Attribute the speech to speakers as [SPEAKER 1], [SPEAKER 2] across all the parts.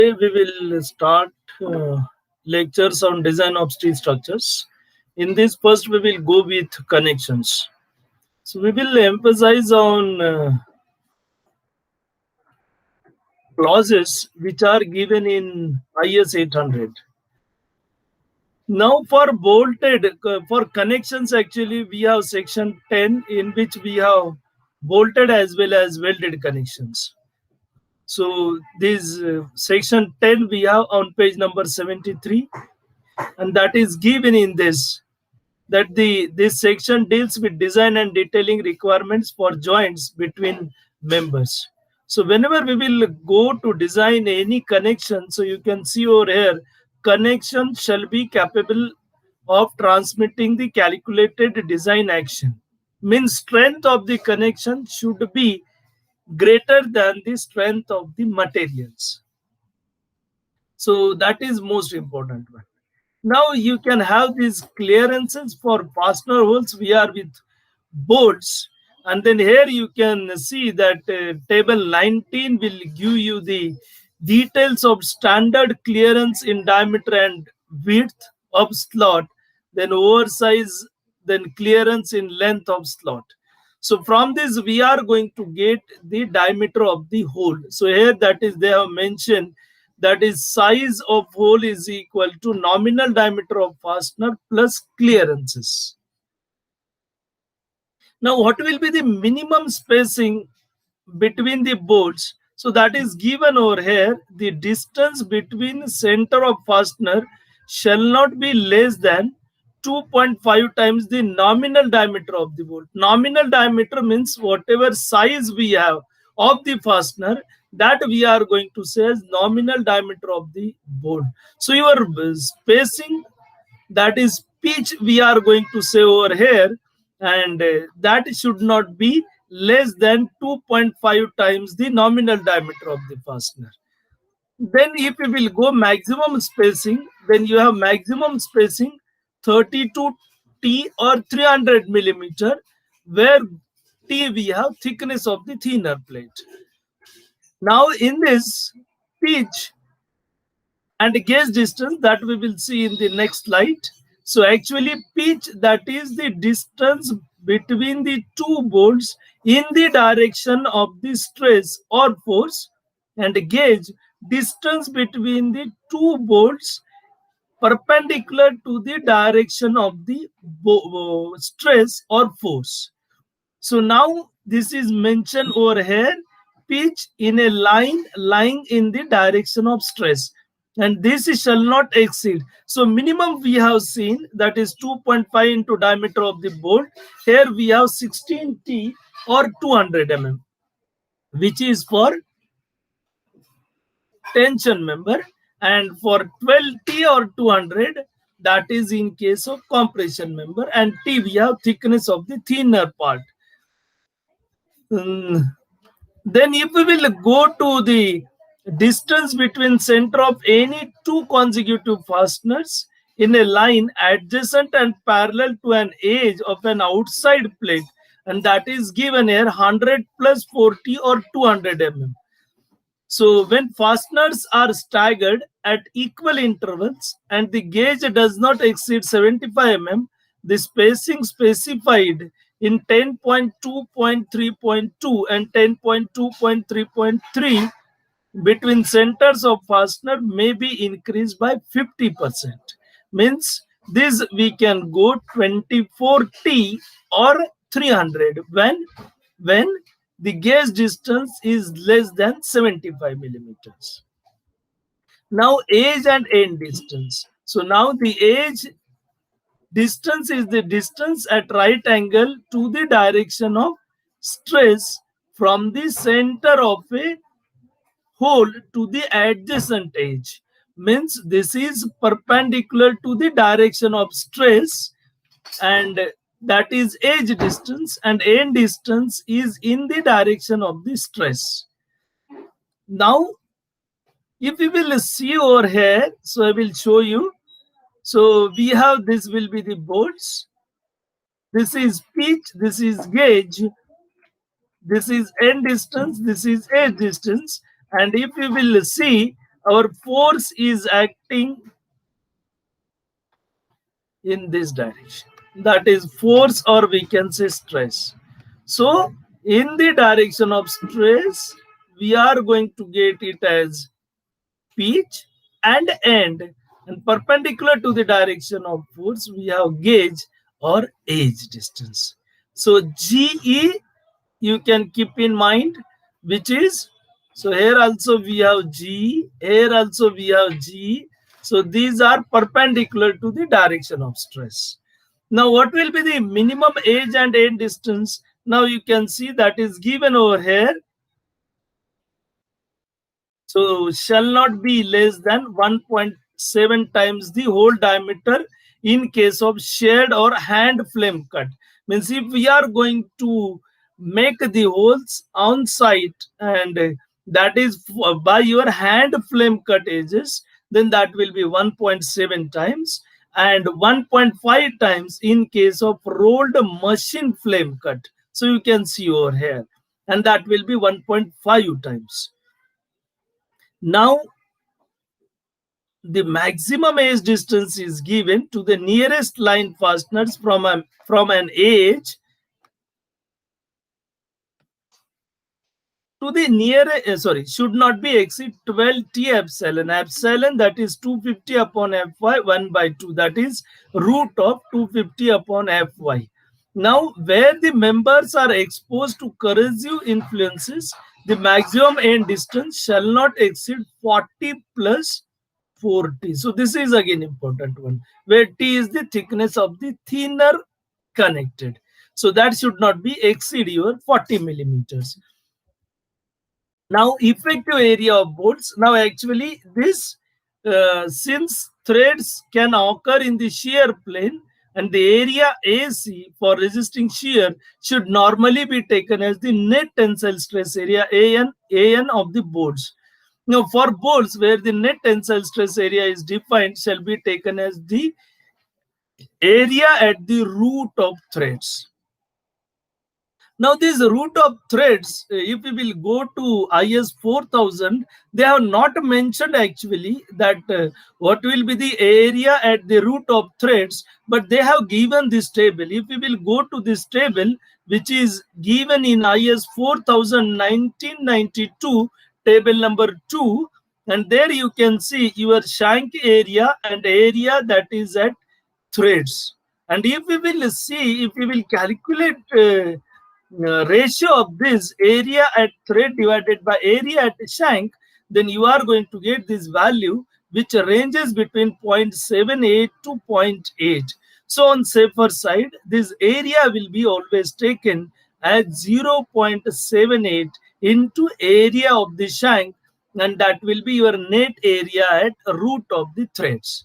[SPEAKER 1] Today we will start lectures on design of steel structures. In this first we will go with connections. So we will emphasize on clauses which are given in IS 800. Now for connections actually we have section 10 in which we have bolted as well as welded connections. So this section 10 we have on page number 73, and that is given in this section deals with design and detailing requirements for joints between members. So whenever we will go to design any connection, so you can see over here, connection shall be capable of transmitting the calculated design action. Means strength of the connection should be greater than the strength of the materials. So that is most important one. Now you can have these clearances for fastener holes. We are with bolts, and then here you can see that table 19 will give you the details of standard clearance in diameter and width of slot, then oversize, then clearance in length of slot. So from this we are going to get the diameter of the hole. So here that is they have mentioned, that is size of hole is equal to nominal diameter of fastener plus clearances. Now what will be the minimum spacing between the bolts? So that is given over here. The distance between center of fastener shall not be less than 2.5 times the nominal diameter of the bolt. Nominal diameter means whatever size we have of the fastener, that we are going to say as nominal diameter of the bolt. So your spacing, that is pitch, we are going to say over here, and that should not be less than 2.5 times the nominal diameter of the fastener. Then if we will go maximum spacing, then you have maximum spacing 32 T or 300 millimeter, where T we have thickness of the thinner plate. Now in this pitch and gauge distance, that we will see in the next slide. So actually pitch, that is the distance between the two bolts in the direction of the stress or force, and gauge distance between the two bolts perpendicular to the direction of the stress or force. So now this is mentioned over here, pitch in a line lying in the direction of stress, and this shall not exceed. So minimum we have seen, that is 2.5 into diameter of the bolt. Here we have 16 T or 200 mm, which is for tension member, and for 12 T or 200, that is in case of compression member, and T we have thickness of the thinner part. Then if we will go to the distance between center of any two consecutive fasteners in a line adjacent and parallel to an edge of an outside plate, and that is given here 100 plus 40 or 200 mm. So when fasteners are staggered at equal intervals and the gauge does not exceed 75 mm, the spacing specified in 10.2.3.2 and 10.2.3.3 between centers of fastener may be increased by 50%. Means this we can go 24T or 300 when the gauge distance is less than 75 millimeters. Now edge and end distance. So now the edge distance is the distance at right angle to the direction of stress from the center of a hole to the adjacent edge. Means this is perpendicular to the direction of stress, and that is edge distance, and end distance is in the direction of the stress. Now if we will see over here, so I will show you. So we have, this will be the bolts, this is pitch, this is gauge, this is end distance, this is edge distance, and if we will see, our force is acting in this direction. That is force, or we can say stress. So in the direction of stress, we are going to get it as pitch and end, and perpendicular to the direction of force we have gauge or edge distance. So GE you can keep in mind, which is, so here also we have G, here also we have G. So these are perpendicular to the direction of stress. Now what will be the minimum edge and end distance? Now you can see that is given over here. So shall not be less than 1.7 times the whole diameter in case of shared or hand flame cut. Means if we are going to make the holes on site, and that is by your hand flame cut edges, then that will be 1.7 times, and 1.5 times in case of rolled machine flame cut. So you can see over here, and that will be 1.5 times. Now the maximum edge distance is given to the nearest line fasteners from an edge to the nearest, should not be exceed 12 T epsilon. Epsilon, that is 250 upon Fy 1 by 2. That is root of 250 upon Fy. Now, where the members are exposed to corrosive influences, the maximum end distance shall not exceed 40 plus 4T. So this is again important one, where T is the thickness of the thinner connected. So that should not be exceed your 40 millimeters. Now effective area of bolts. Now actually this, since threads can occur in the shear plane, and the area AC for resisting shear should normally be taken as the net tensile stress area AN of the bolts. Now, for bolts where the net tensile stress area is defined, shall be taken as the area at the root of threads. Now, this root of threads, if we will go to IS 4000, they have not mentioned actually that what will be the area at the root of threads, but they have given this table. If we will go to this table, which is given in IS 4000 1992, table number 2, and there you can see your shank area and area that is at threads. And if we will see, if we will calculate ratio of this area at thread divided by area at shank, then you are going to get this value, which ranges between 0.78 to 0.8. So on safer side, this area will be always taken as 0.78 into area of the shank, and that will be your net area at root of the threads.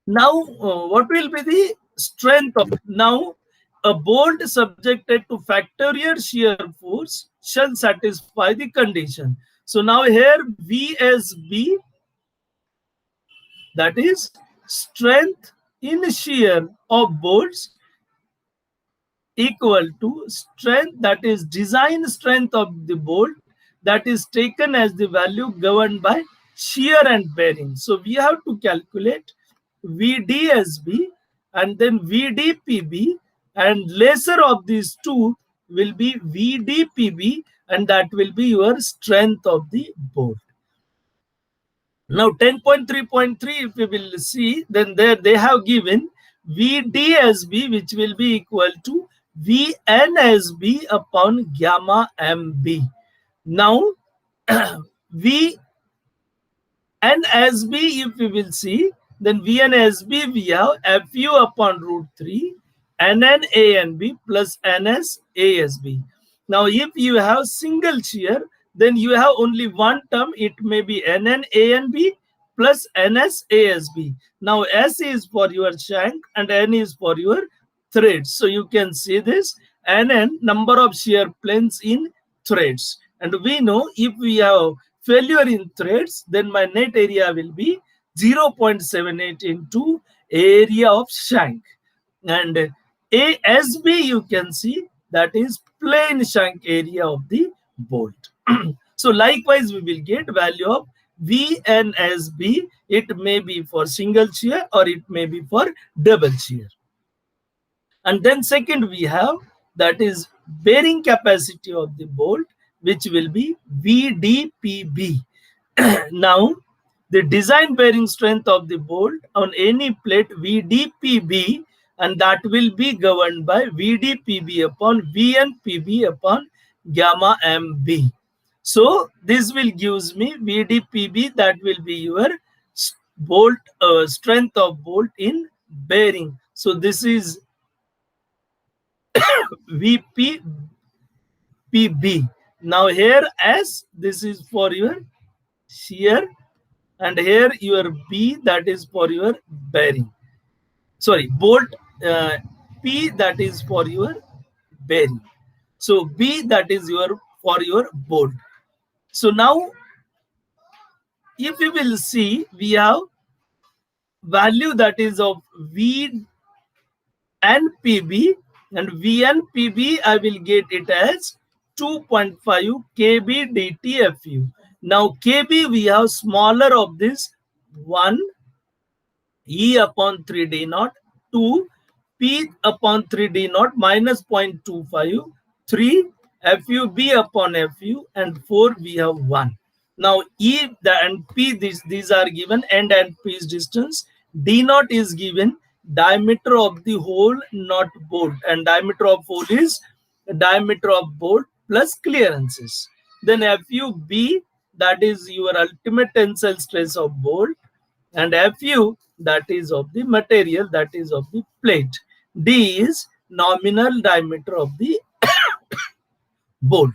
[SPEAKER 1] Now, what will be the strength of, now a bolt subjected to factorial shear force shall satisfy the condition. So now here VSB, that is strength in shear of bolts, equal to strength, that is design strength of the bolt, that is taken as the value governed by shear and bearing. So we have to calculate VDSB and then VDPB, and lesser of these two will be VDPB, and that will be your strength of the bolt. Now 10.3.3, if we will see, then there they have given VDSB, which will be equal to VNSB upon gamma MB. Now VNSB, if we will see, then VNSB we have FU upon root 3 NN ANB plus NS ASB. Now if you have single shear, then you have only one term. It may be NN ANB plus NS ASB. Now S is for your shank and N is for your threads. So you can see this NN, number of shear planes in threads. And we know if we have failure in threads, then my net area will be 0.78 into area of shank. And ASB, you can see, that is plain shank area of the bolt. So likewise, we will get value of VNSB, it may be for single shear or it may be for double shear. And then second we have, that is bearing capacity of the bolt, which will be VDPB. Now, the design bearing strength of the bolt on any plate VDPB, and that will be governed by VDPB upon VNPB upon gamma MB. So this will gives me VDPB, that will be your bolt strength of bolt in bearing. So this is VPPB. Now here S, this is for your shear, and here your B, that is for your bearing. Sorry, bolt. P, that is for your bearing. So B, that is your for your bolt. So now if you will see, we have value that is of V and PB, and VNPB I will get it as 2.5 kb dtfu. Now kb we have smaller of this 1 E upon 3d naught, 2 P upon 3d naught minus 0.25, 3 FUB upon FU, and 4 we have 1. Now E and P, these are given, end and P's distance. D naught is given diameter of the hole, not bolt, and diameter of hole is diameter of bolt plus clearances. Then FUB, that is your ultimate tensile stress of bolt, and Fu, that is of the material, that is of the plate. D is nominal diameter of the bolt.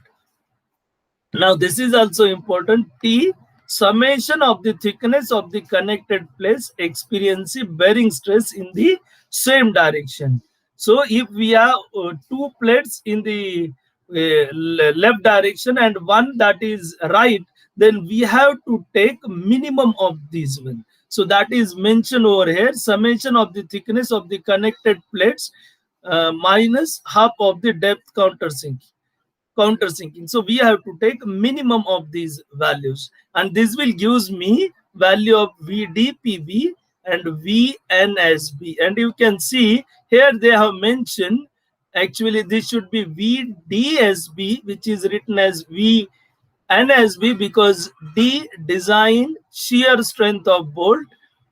[SPEAKER 1] Now this is also important. T, summation of the thickness of the connected plates experiencing bearing stress in the same direction. So if we have two plates in the left direction and one that is right, then we have to take minimum of these one. So that is mentioned over here, summation of the thickness of the connected plates minus half of the depth countersinking. So we have to take minimum of these values, and this will gives me value of VDPB and VNSB. And you can see here they have mentioned, actually this should be VDSB, which is written as VNSB because D, design shear strength of bolt,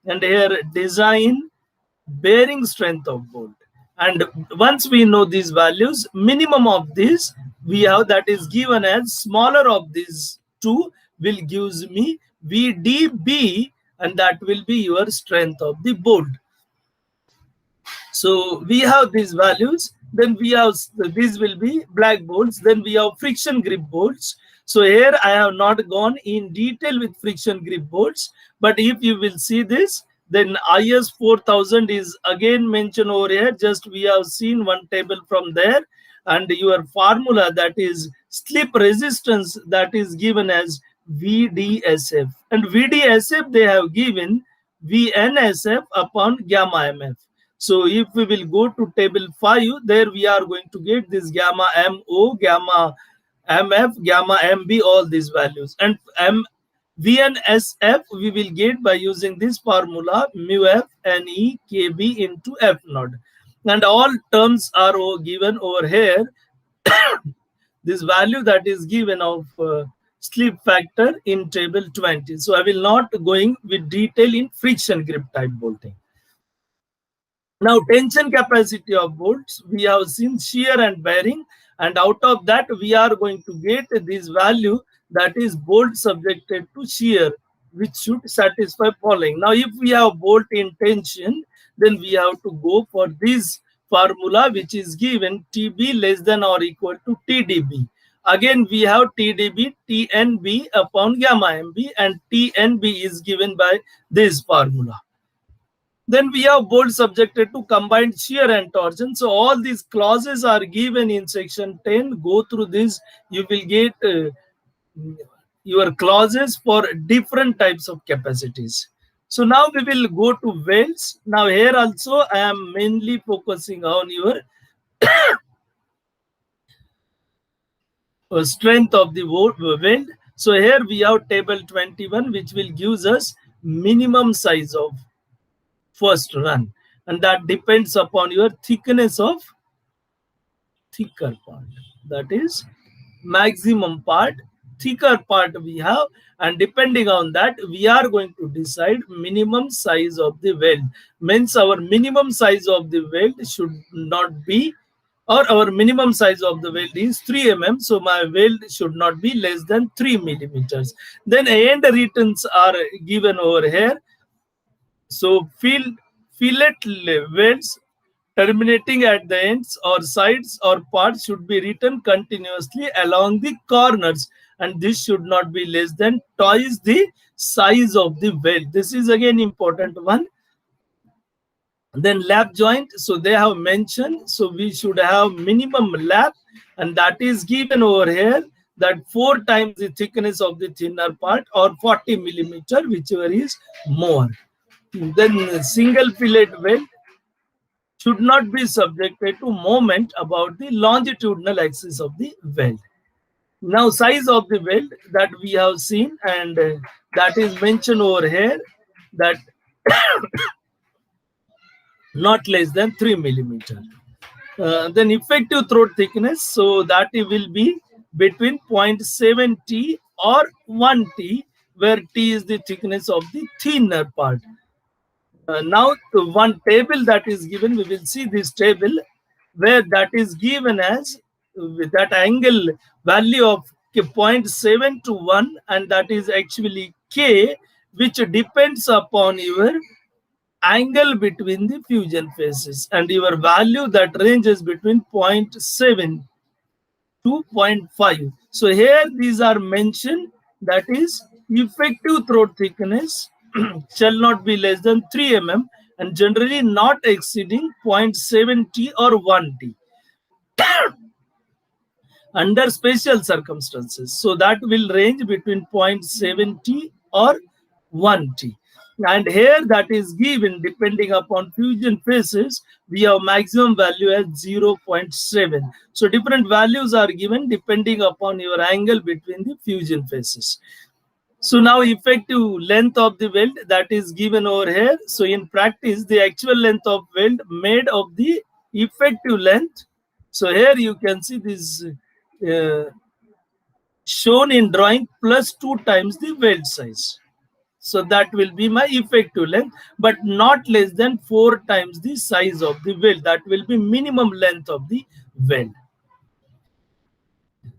[SPEAKER 1] and here design bearing strength of bolt. And once we know these values, minimum of this we have, that is given as smaller of these two will gives me VDB, and that will be your strength of the bolt. So we have these values. Then we have, these will be black bolts. Then we have friction grip bolts. So here I have not gone in detail with friction grip bolts, but if you will see this, then IS 4000 is again mentioned over here. Just we have seen one table from there, and your formula, that is slip resistance, that is given as VDSF, and VDSF they have given VNSF upon gamma MF. So if we will go to table 5, there we are going to get this gamma MO, gamma MF, gamma MB, all these values. And VNSF we will get by using this formula, mu F Ne KB into F naught. And all terms are given over here. This value that is given of slip factor in table 20. So I will not going with detail in friction grip type bolting. Now tension capacity of bolts, we have seen shear and bearing, and out of that we are going to get this value, that is bolt subjected to shear, which should satisfy following. Now if we have bolt in tension, then we have to go for this formula, which is given TB less than or equal to TDB. Again we have TDB, TNB upon gamma MB, and TNB is given by this formula. Then we have bolt subjected to combined shear and torsion. So all these clauses are given in section 10. Go through this. You will get your clauses for different types of capacities. So now we will go to welds. Now here also I am mainly focusing on your strength of the weld. So here we have table 21, which will gives us minimum size of first run, and that depends upon your thickness of thicker part. That is maximum part, thicker part we have, and depending on that we are going to decide minimum size of the weld. Means our minimum size of the weld should not be, or our minimum size of the weld is 3 mm, so my weld should not be less than 3 millimeters. Then end returns are given over here. So fillet welds terminating at the ends or sides or parts should be written continuously along the corners, and this should not be less than twice the size of the weld. This is again important one. Then lap joint, so they have mentioned, so we should have minimum lap, and that is given over here, that 4 times the thickness of the thinner part or 40 millimeter, whichever is more. Then single fillet weld should not be subjected to moment about the longitudinal axis of the weld. Now size of the weld that we have seen, and that is mentioned over here, that not less than 3 millimeter. Then effective throat thickness, so that it will be between 0.7 T or 1 T, where T is the thickness of the thinner part. Now one table that is given, we will see this table where that is given as with that angle value of 0.7 to 1, and that is actually K, which depends upon your angle between the fusion faces, and your value that ranges between 0.7 to 0.5. So here these are mentioned, that is effective throat thickness shall not be less than 3 mm and generally not exceeding 0.7 T or 1 T under special circumstances. So that will range between 0.7 T or 1 T. And here that is given depending upon fusion phases, we have maximum value as 0.7. So different values are given depending upon your angle between the fusion phases. So now effective length of the weld that is given over here. So in practice, the actual length of weld made of the effective length. So here you can see this shown in drawing plus 2 times the weld size. So that will be my effective length, but not less than 4 times the size of the weld. That will be minimum length of the weld.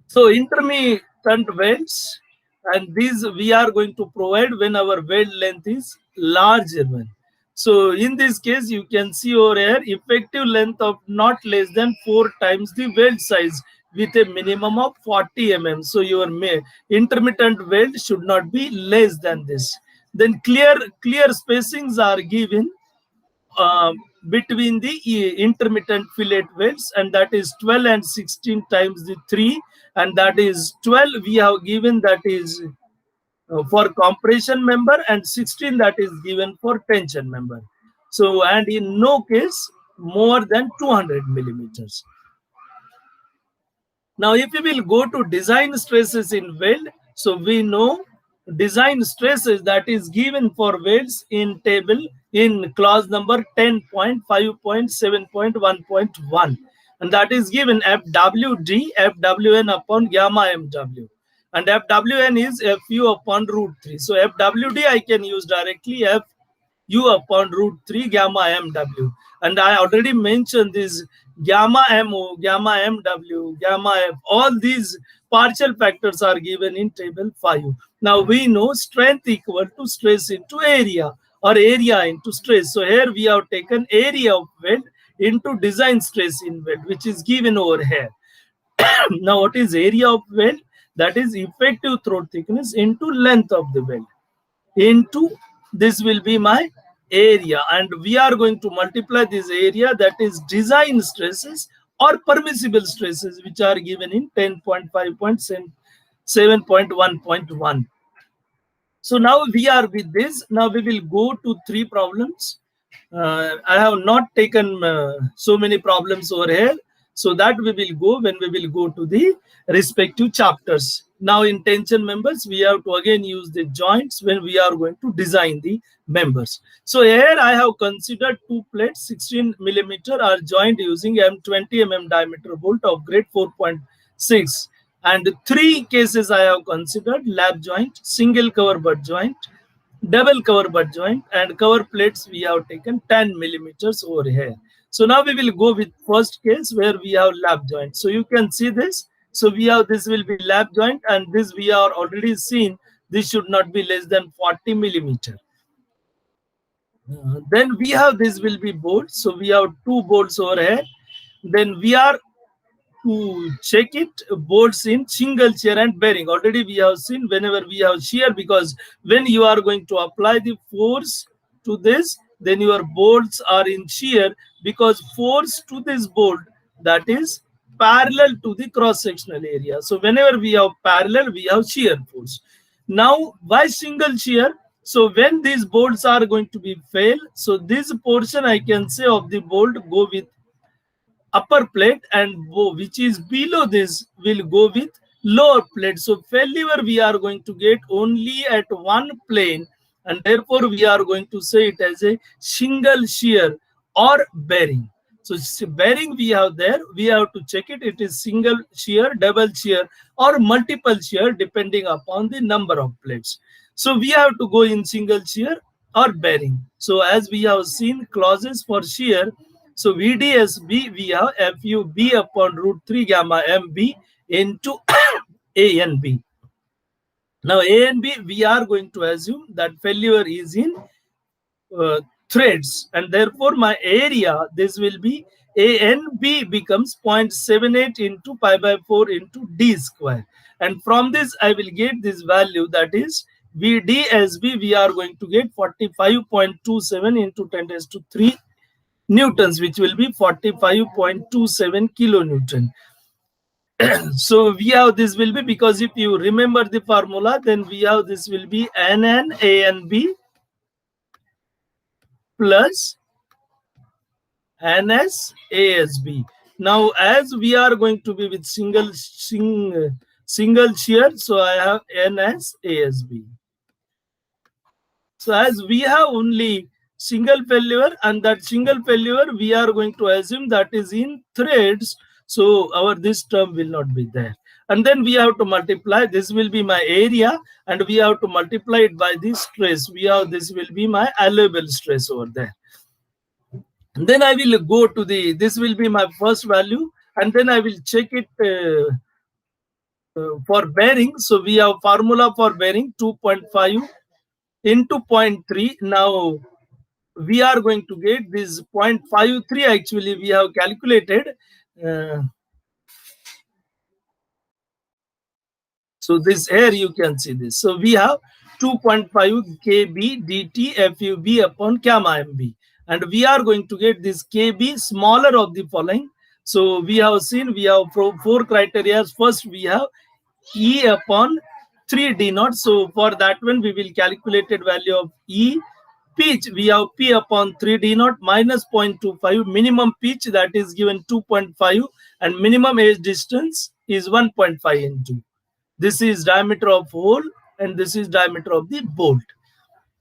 [SPEAKER 1] So intermittent welds, and these we are going to provide when our weld length is larger one. So in this case, you can see over here effective length of not less than 4 times the weld size with a minimum of 40 mm. So your intermittent weld should not be less than this. Then clear spacings are given between the intermittent fillet welds, and that is 12 and 16 times the 3, and that is 12 we have given, that is for compression member, and 16 that is given for tension member. So, and in no case more than 200 millimeters. Now if we will go to design stresses in weld, so we know design stresses that is given for welds in table in clause number 10.5.7.1.1, and that is given FWD FWN upon gamma MW, and FWN is FU upon root 3. So FWD I can use directly FU upon root 3 gamma MW, and I already mentioned this gamma MO, gamma MW, gamma F, all these partial factors are given in table 5. Now we know strength equal to stress into area, or area into stress. So here we have taken area of weld into design stress in weld, which is given over here. Now what is area of weld? That is effective throat thickness into length of the weld. Into this will be my area, and we are going to multiply this area, that is design stresses or permissible stresses, which are given in 10.5.7.1.1. So now we are with this. Now we will go to 3 problems. I have not taken so many problems over here, so that we will go when we will go to the respective chapters. Now in tension members, we have to again use the joints when we are going to design the members. So here I have considered two plates 16 millimeter are joined using M20 diameter bolt of grade 4.6, and three cases I have considered: lap joint, single cover butt joint, double cover butt joint, and cover plates we have taken 10 millimeters over here. So now we will go with first case where we have lap joint. So you can see this. So we have, this will be lap joint, and this we are already seen, this should not be less than 40 millimeter. Then we have, this will be bolts. So we have two bolts over here. Then we are to check it, bolts in single shear and bearing. Already we have seen whenever we have shear, because when you are going to apply the force to this, then your bolts are in shear, because force to this bolt, that is parallel to the cross sectional area. So whenever we have parallel, we have shear force. Now why single shear? So when these bolts are going to be fail, so this portion I can say of the bolt go with upper plate, and which is below this will go with lower plate. So failure we are going to get only at one plane, and therefore we are going to say it as a single shear or bearing. So bearing we have there, we have to check it. It is single shear, double shear, or multiple shear depending upon the number of plates. So we have to go in single shear or bearing. So as we have seen clauses for shear, so VDSB we have FUB upon root 3 gamma MB into A and B. Now A and B we are going to assume that failure is in threads, and therefore my area, this will be A and B becomes 0.78 into pi by 4 into D square, and from this I will get this value, that is VDSB we are going to get 45.27 into 10 raised to 3 newtons, which will be 45.27 kilonewton. So we have, this will be, because if you remember the formula, then we have, this will be NN A and B plus NS ASB. Now as we are going to be with single shear, so I have NS ASB. So as we have only single failure, and that single failure we are going to assume that is in threads, so our this term will not be there. And then we have to multiply, this will be my area, and we have to multiply it by this stress. We have, this will be my allowable stress over there. And then I will go to the, this will be my first value, and then I will check it for bearing. So we have formula for bearing 2.5 into 0.3. Now we are going to get this 0.53, actually we have calculated. So this here you can see this. So we have 2.5 kb dt FUB upon gamma MB, and we are going to get this kb smaller of the following. So we have seen, we have four criteria. First we have E upon 3 D naught. So for that one we will calculated value of E. Pitch we have P upon 3 D naught minus 0.25. Minimum pitch, that is given 2.5, and minimum edge distance is 1.5 into. This is diameter of hole, and this is diameter of the bolt.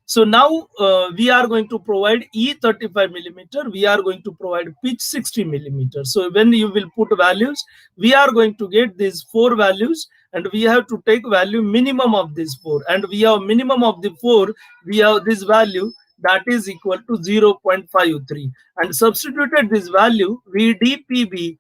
[SPEAKER 1] So now we are going to provide E 35 millimeter. We are going to provide pitch 60 millimeter. So when you will put values, we are going to get these four values, and we have to take value minimum of these four. And we have minimum of the four, we have this value, that is equal to 0.53. And substituted this value, VDPB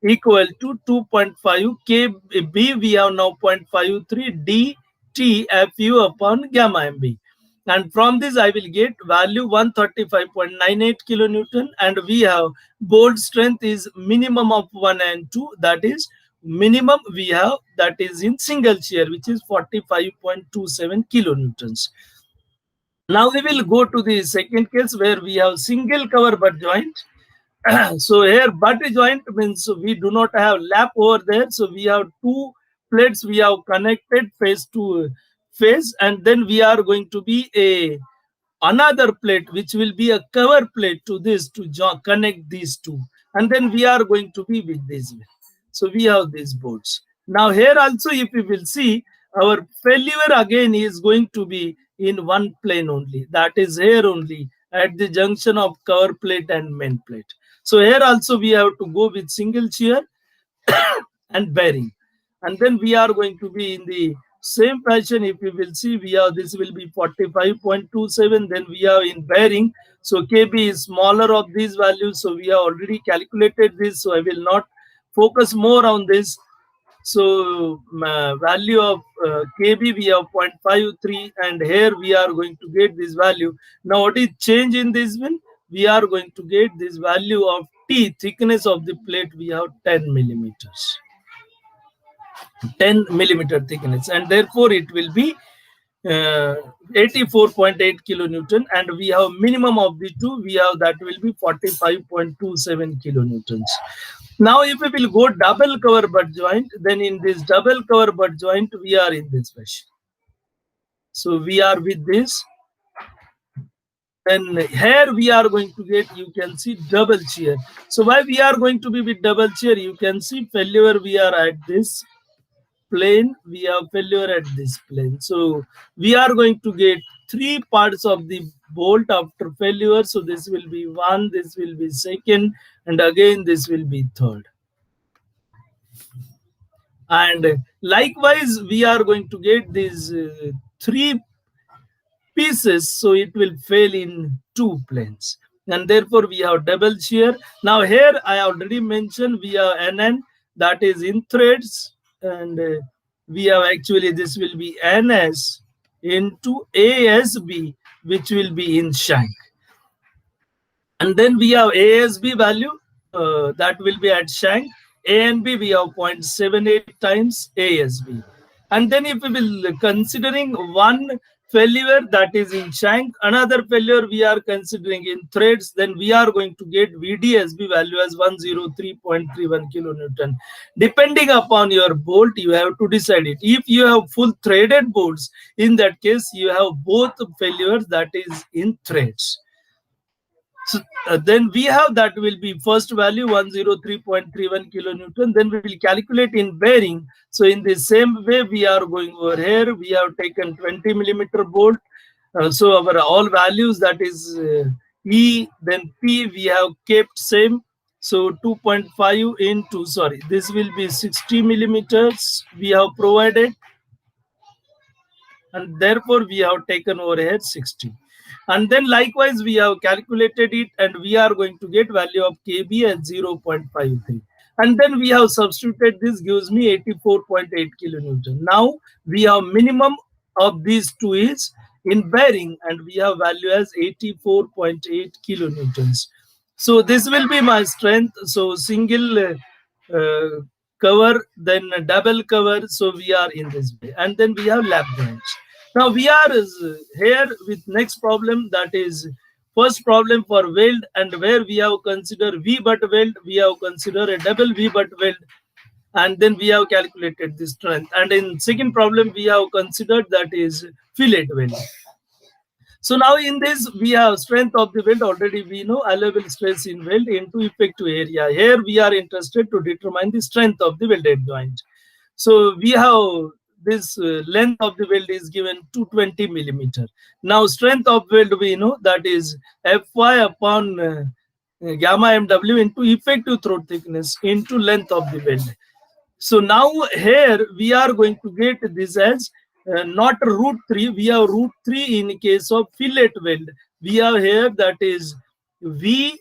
[SPEAKER 1] equal to 2.5 kb, we have now 0.53 dt fu upon gamma MB. And from this I will get value 135.98 kilonewton, and we have bolt strength is minimum of 1 and 2, that is minimum we have, that is in single shear, which is 45.27 kilonewtons. Now we will go to the second case where we have single cover butt joint. So here butt joint means we do not have lap over there. So we have two plates we have connected face to face, and then we are going to be another plate which will be a cover plate to this to connect these two, and then we are going to be with this. So we have these bolts. Now here also, if you will see, our failure again is going to be in one plane only, that is here only at the junction of cover plate and main plate. So here also we have to go with single shear and bearing, and then we are going to be in the same fashion. If you will see, we have, this will be 45.27, then we are in bearing. So kb is smaller of these values, so we have already calculated this, so I will not focus more on this. So value of kb we have 0.53, and here we are going to get this value. Now what is change in this one? We are going to get this value of t, thickness of the plate, we have 10 millimeters. 10 millimeter thickness, and therefore it will be 84.8 kilonewton, and we have minimum of the two, we have that will be 45.27 kilonewtons. Now if we will go double cover butt joint, then in this double cover butt joint we are in this fashion. So we are with this, and here we are going to get, you can see, double shear. So why we are going to be with double shear? You can see failure, we are at this plane, we have failure at this plane. So we are going to get three parts of the bolt after failure. So this will be one, this will be second, and again this will be third. And likewise we are going to get these three pieces, so it will fail in two planes, and therefore we have double shear. Now here I already mentioned we have NN, that is in threads, and we have actually, this will be NS into ASB, which will be in shank. And then we have ASB value, that will be at shank. A and B we have 0.78 times ASB. And then if we will considering one failure, that is in shank, another failure we are considering in threads, then we are going to get VDSB value as 103.31 kilonewton. Depending upon your bolt, you have to decide it. If you have full threaded bolts, in that case you have both failures, that is in threads. So then we have, that will be first value 103.31 kilonewton. Then we will calculate in bearing. So in the same way we are going over here. We have taken 20 millimeter bolt. So our all values, that is E, then P, we have kept same. So 2.5 into, sorry, this will be 60 millimeters we have provided, and therefore we have taken over here 60. And then likewise we have calculated it, and we are going to get value of kb as 0.53, and then we have substituted, this gives me 84.8 kilonewton. Now we have minimum of these two is in bearing, and we have value as 84.8 kilonewtons. So this will be my strength. So single cover, then double cover, so we are in this way, and then we have lap joints. Now we are here with next problem, that is first problem for weld, and where we have considered V butt weld, we have considered a double V butt weld, and then we have calculated the strength. And in second problem we have considered, that is fillet weld. So now in this we have strength of the weld, already we know allowable stress in weld into effective area. Here we are interested to determine the strength of the welded joint. So we have this length of the weld is given 220 millimeter. Now strength of weld we know, that is Fy upon gamma mw into effective throat thickness into length of the weld. So now here we are going to get this as not √3, we have √3 in case of fillet weld. We have here, that is V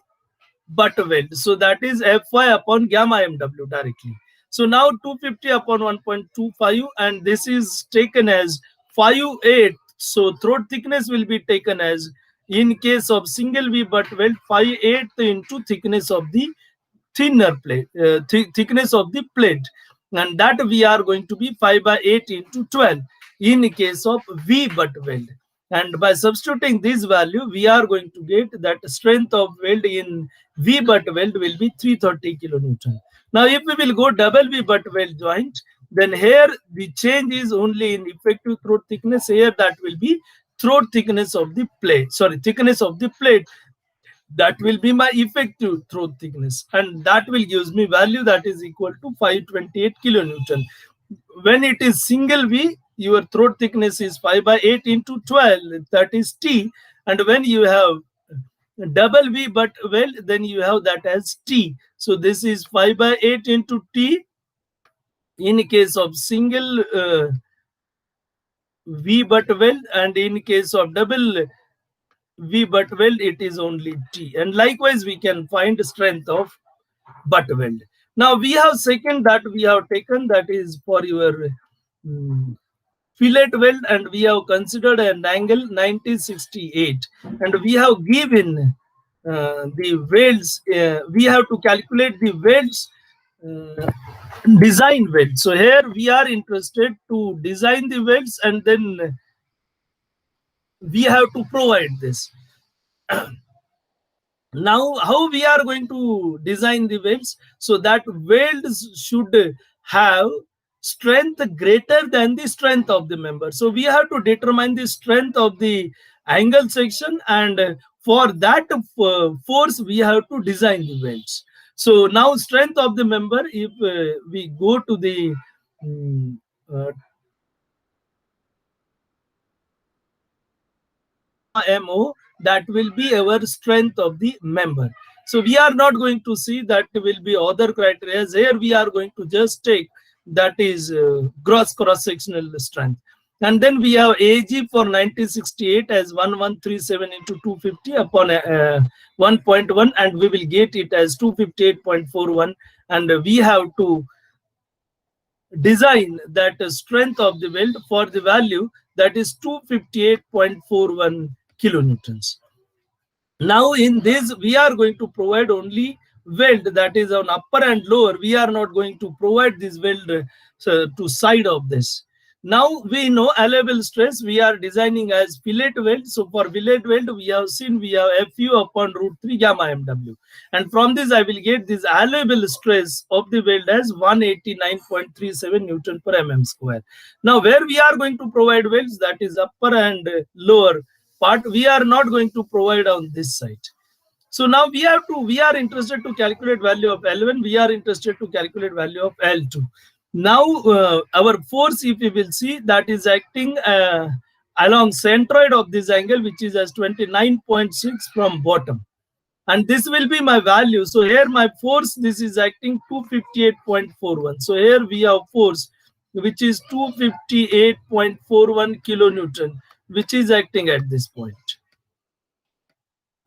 [SPEAKER 1] butt weld. So that is Fy upon gamma mw directly. So now 250 upon 1.25, and this is taken as 5/8. So throat thickness will be taken as, in case of single V butt weld, 5/8 into thickness of the thinner plate, thickness of the plate, and that we are going to be 5/8 into 12 in case of V butt weld. And by substituting this value, we are going to get that strength of weld in V butt weld will be 330 kilonewton. Now, if we will go double V butt weld joint, then here the change is only in effective throat thickness. Here that will be throat thickness of the plate, sorry, thickness of the plate. That will be my effective throat thickness, and that will gives me value that is equal to 528 kilonewton. when it is single V, your throat thickness is 5 by 8 into 12, that is T. And when you have double V but weld, then you have that as T. So this is 5 by 8 into T in case of single V butt weld, and in case of double V butt weld, it is only T. And likewise, we can find strength of butt weld. Now we have second that we have taken, that is for your fillet weld, and we have considered an angle 90-68, and we have given the welds. We have to calculate the welds. Design weld. So here we are interested to design the welds, and then we have to provide this. Now, how we are going to design the welds? So that welds should have strength greater than the strength of the member. So we have to determine the strength of the angle section, and for that force we have to design the welds. So now strength of the member, if we go to the uh, MO, that will be our strength of the member. So we are not going to see that will be other criteria. Here we are going to just take that is gross cross-sectional strength. And then we have AG for 90-68 as 1137 into 250 upon 1.1, and we will get it as 258.41. And we have to design that strength of the weld for the value that is 258.41 kilonewtons. Now in this we are going to provide only weld, that is on upper and lower. We are not going to provide this weld to side of this. Now we know allowable stress we are designing as fillet weld. So for fillet weld we have seen we have Fu upon root 3 gamma mw, and from this I will get this allowable stress of the weld as 189.37 Newton per mm square. Now where we are going to provide welds, that is upper and lower part, we are not going to provide on this side. So now we are interested to calculate value of L1, we are interested to calculate value of L2. Now our force, if we will see, that is acting along centroid of this angle, which is as 29.6 from bottom, and this will be my value. So here my force, this is acting 258.41. So here we have force which is 258.41 kilonewton, which is acting at this point.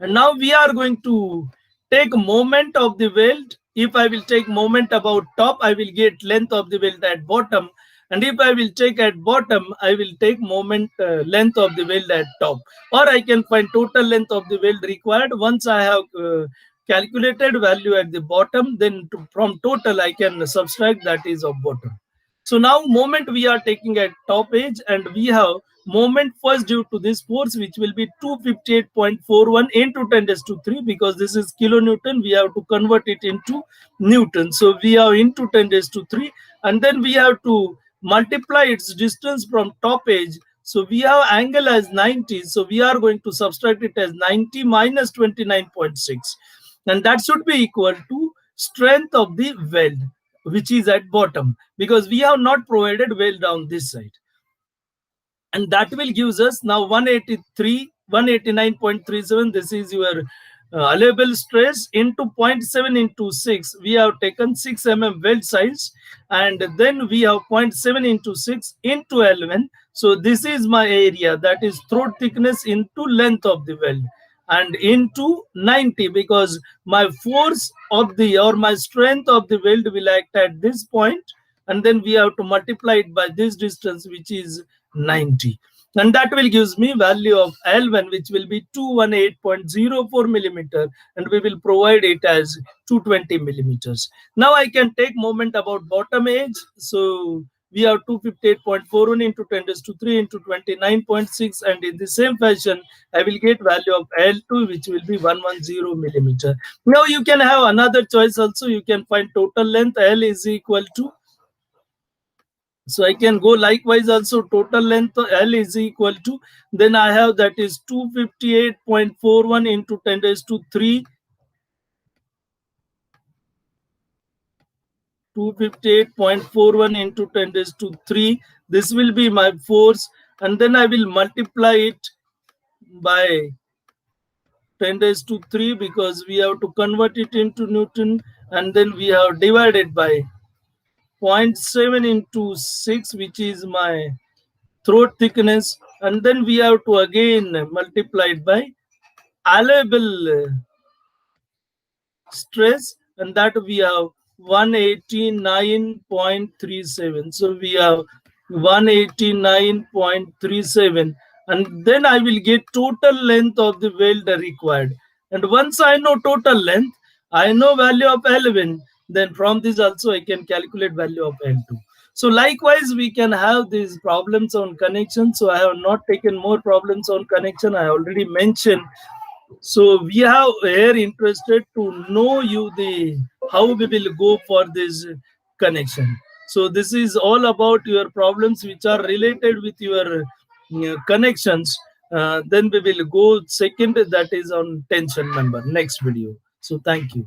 [SPEAKER 1] And now we are going to take moment of the weld. If I will take moment about top, I will get length of the weld at bottom. And if I will take at bottom, I will take moment length of the weld at top. Or I can find total length of the weld required. Once I have calculated value at the bottom, then from total I can subtract that is of bottom. So now moment we are taking at top edge, and we have moment first due to this force, which will be 258.41 into 10 raised to 3, because this is kilonewton, we have to convert it into Newton. So we have into 10 raised to 3, and then we have to multiply its distance from top edge. So we have angle as 90, so we are going to subtract it as 90 minus 29.6, and that should be equal to strength of the weld, which is at bottom, because we have not provided weld down this side. And that will give us now 189.37. This is your allowable stress into 0.7 into 6. We have taken 6 mm weld size, and then we have 0.7 into 6 into L1. So this is my area, that is throat thickness into length of the weld, and into 90, because my force of the, or my strength of the weld will act at this point, and then we have to multiply it by this distance, which is 90, and that will gives me value of L1, which will be 218.04 millimeter, and we will provide it as 220 millimeters. Now I can take moment about bottom edge. So we have 258.41 into 10 raised to 3 into 29.6, and in the same fashion I will get value of L2, which will be 110 millimeter. Now you can have another choice also. You can find total length L is equal to, so I can go likewise also, total length L is equal to, then I have that is 258.41 into 10 raised to 3 258.41 into 10 raised to 3. This will be my force, and then I will multiply it by 10 raised to 3 because we have to convert it into Newton, and then we have divided by 0.7 into 6, which is my throat thickness, and then we have to again multiply it by allowable stress, and that we have 189.37. So we have 189.37, and then I will get total length of the weld required. And once I know total length, I know value of L1, then from this also I can calculate value of L2. So likewise, we can have these problems on connection. So I have not taken more problems on connection. I already mentioned. So we have here interested to know you the how we will go for this connection. So this is all about your problems which are related with your connections. Then we will go second, that is on tension member, next video. So thank you.